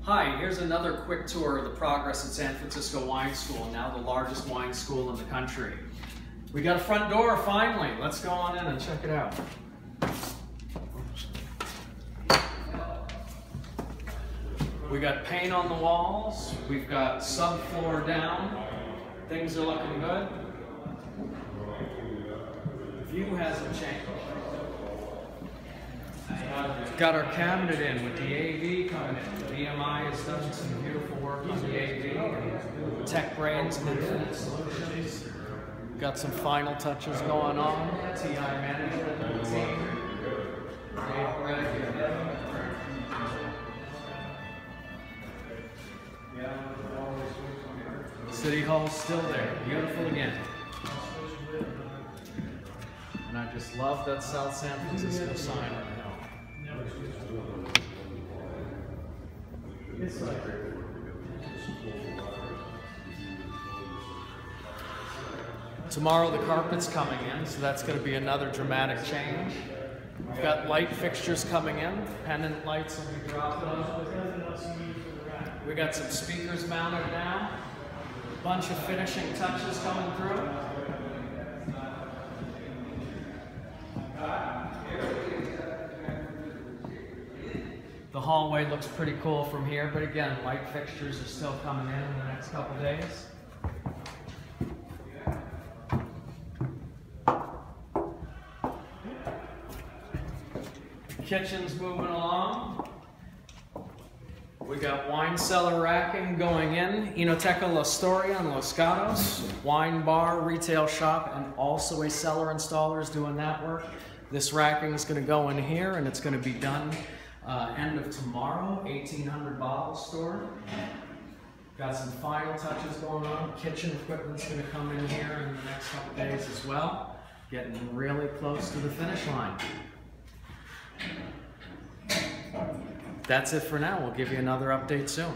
Hi, here's another quick tour of the progress at San Francisco Wine School, now the largest wine school in the country. We got a front door finally. Let's go on in and check it out. We got paint on the walls. We've got subfloor down. Things are looking good. The view hasn't changed. Got our cabinet in with the AV coming in. BMI has done some beautiful work on the AV. Tech Brains and Infinite Solutions. Got some final touches going on. TI management and the team. City Hall's still there. Beautiful again. And I just love that South San Francisco sign on the hill. It's like tomorrow the carpet's coming in, so that's going to be another dramatic change. We've got light fixtures coming in, pendant lights will be dropped off. We got some speakers mounted now. A bunch of finishing touches coming through. The hallway looks pretty cool from here, but again, light fixtures are still coming in the next couple days. Kitchen's moving along. We got wine cellar racking going in. Enoteca La Storia and Los Gatos. Wine bar, retail shop, and also a cellar installer is doing that work. This racking is going to go in here and it's going to be done end of tomorrow, 1,800 bottles stored. Got some final touches going on. Kitchen equipment's going to come in here in the next couple days as well. Getting really close to the finish line. That's it for now. We'll give you another update soon.